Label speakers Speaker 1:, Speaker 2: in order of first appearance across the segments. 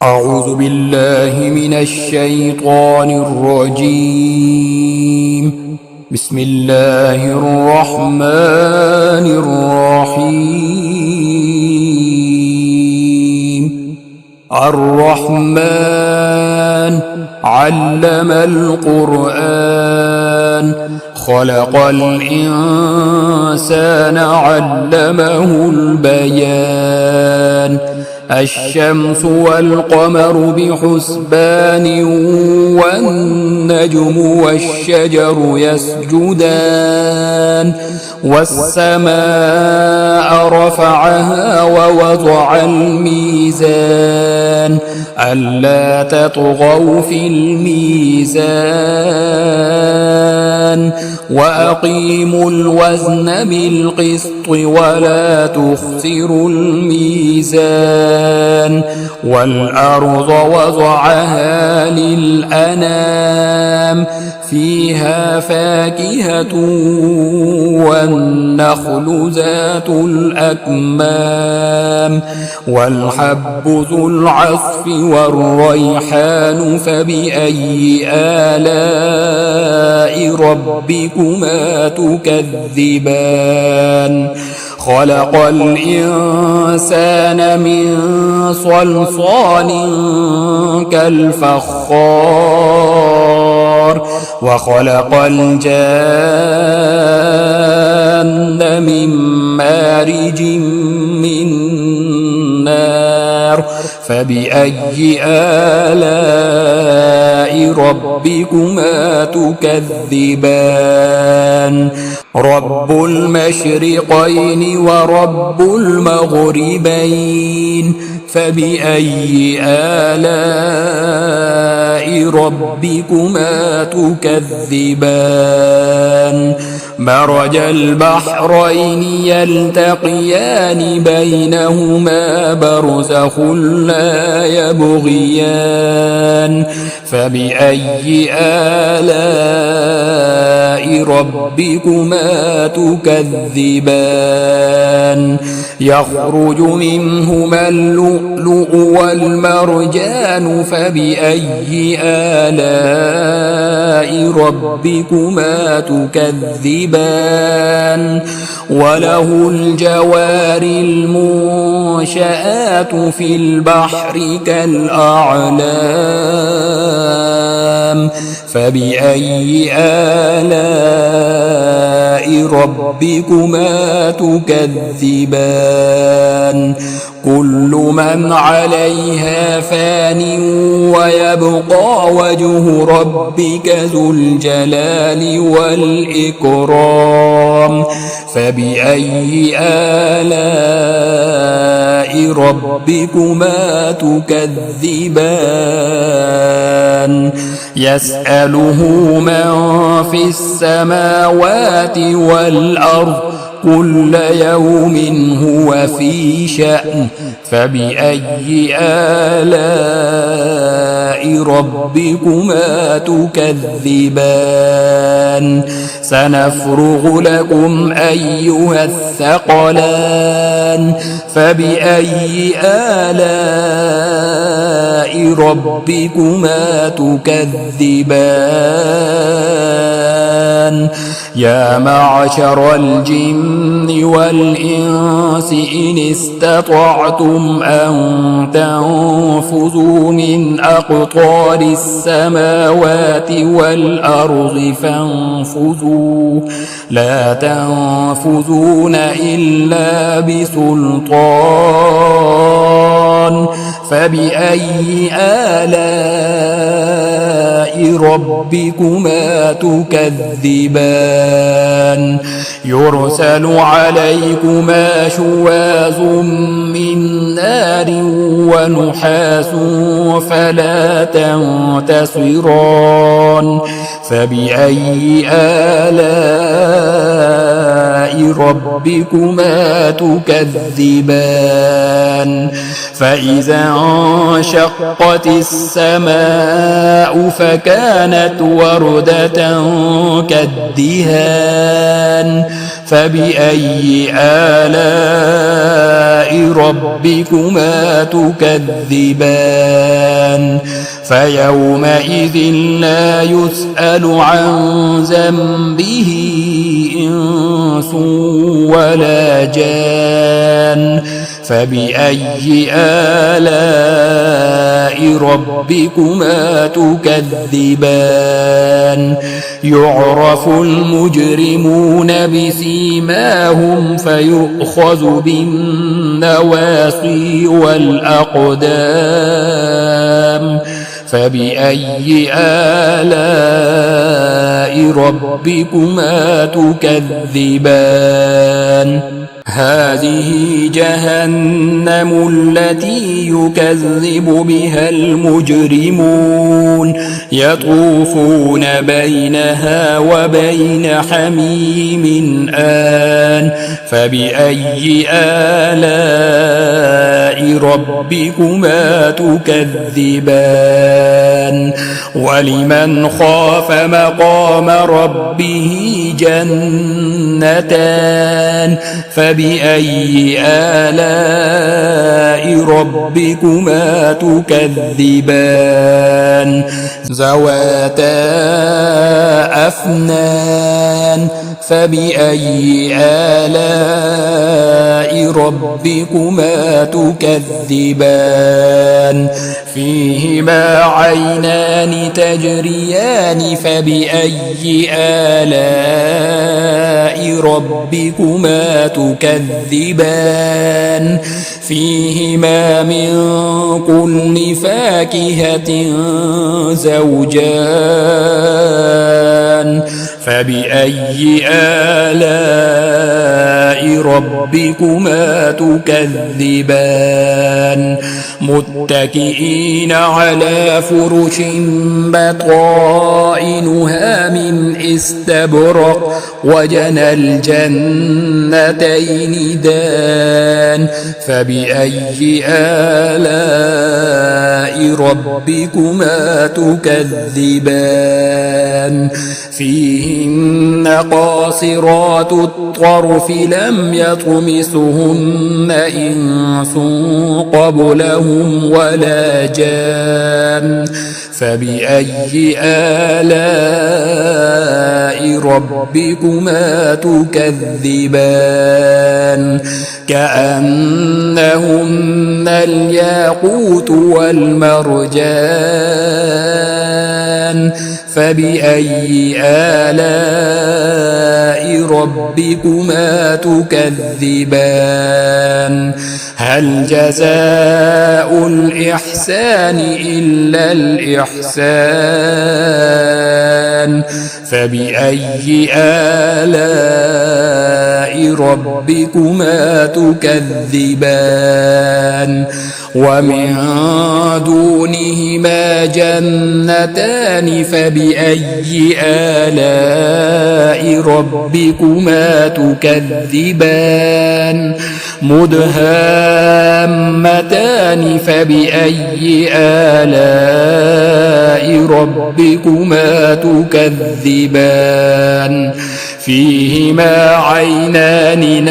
Speaker 1: أعوذ بالله من الشيطان الرجيم. بسم الله الرحمن الرحيم. الرحمن علم القرآن، خلق الإنسان علمه البيان. الشمس والقمر بحسبان، والنجم والشجر يسجدان. والسماء رفعها ووضع الميزان، ألا تطغوا في الميزان. وأقيموا الوزن بالقسط ولا تخسروا الميزان. والأرض وضعها للأنام، فيها فاكهة والنخل ذات الأكمام، والحب ذو العصف والريحان. فبأي آلاء ربكما تكذبان؟ خلق الإنسان من صلصال كالفخار، وخلق الجان من مارج من نار. فبأي آلاء ربكما تكذبان؟ رب المشرقين ورب المغربين. فبأي آلاء ربكما تكذبان؟ مرج البحرين يلتقيان، بينهما برزخ لا يبغيان. فبأي آلاء ربكما تكذبان؟ يخرج منهما اللؤلؤ والمرجان. فبأي آلاء ربكما تكذبان؟ وله الجوار المنشآت في البحر كالأعلام. فبأي آلاء ربكما تكذبان؟ كل من عليها فان، ويبقى وجه ربك ذو الجلال والإكرام. فبأي آلاء ربكما تكذبان؟ يسأله من في السماوات والأرض، كل يوم هو في شأن. فبأي آلاء ربكما تكذبان؟ سنفرغ لكم أيها الثقلان. فبأي آلاء ربكما تكذبان؟ يا معشر الجن والإنس إن استطعتم أن تنفذوا من أقطار السماوات والأرض فانفذوا، لا تنفذون إلا بسلطان. فبأي آلاء ربكما تكذبان؟ يرسل عليكما شواظ من نار ونحاس فلا تنتصران. فبأي آلاء ربكما تكذبان؟ فإذا انشقت السماء فكانت وردة كالدهان. فبأي آلاء ربكما تكذبان فيومئذ لا يسأل عن ذنبه إنس ولا جان فبأي آلاء ربكما تكذبان يعرف المجرمون بسيماهم فيؤخذ بالنواصي والأقدام فبأي آلاء ربكما تكذبان هذه جهنم التي يكذب بها المجرمون يطوفون بينها وبين حميم آن فبأي آلاء ربكما تكذبان ولمن خاف مقام ربه جنتان فبأي آلاء ربكما تكذبان ذواتا أفنان فبأي آلاء ربكما تكذبان فيهما عينان تجريان فبأي آلاء ربكما تكذبان فيهما من كل فاكهة زوجان فبأي آلاء ربكما تكذبان متكئين على فرش بطائنها من استبرق وجنى الجنتين دان فبأي آلاء ربكما تكذبان فيهن قاصرات الطرف لم يطمثهن إنس قبلهم ولا جان فبأي آلاء ربكما تكذبان كأنهن الياقوت والمرجان فبأي آلاء ربكما تكذبان هل جزاء الإحسان إلا الإحسان فبأي آلاء ربكما تكذبان ومن دونهما جنتان فبأي آلاء ربكما تكذبان مدهامتان فبأي آلاء ربكما تكذبان فيهما عينان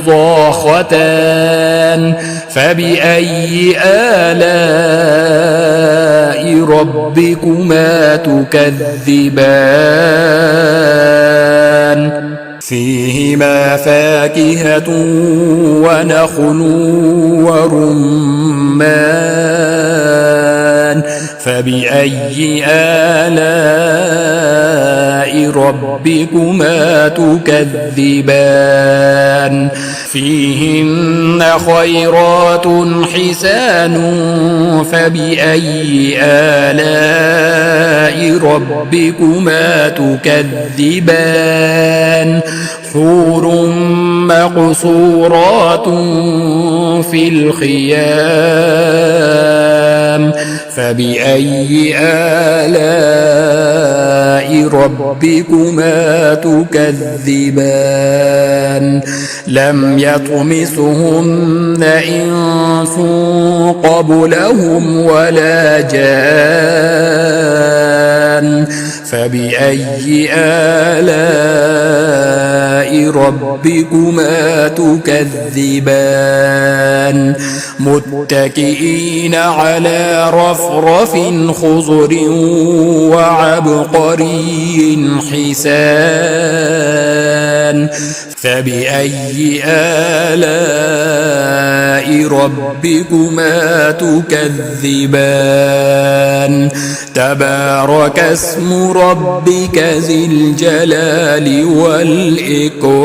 Speaker 1: نضاختان فبأي آلاء ربكما تكذبان فيهما فاكهة ونخل ورمان فبأي آلاء ربكما تكذبان فيهن خيرات حسان فبأي آلاء ربكما تكذبان حور مقصورات في الخيام فبأي آلاء ربكما تكذبان لم يطمثهن إنس قبلهم ولا جان فبأي آلاء آلاء ربكما تكذبان متكئين على رفرف خضر وعبقري حسان فبأي آلاء ربكما تكذبان تبارك اسم ربك ذي الجلال والإكرام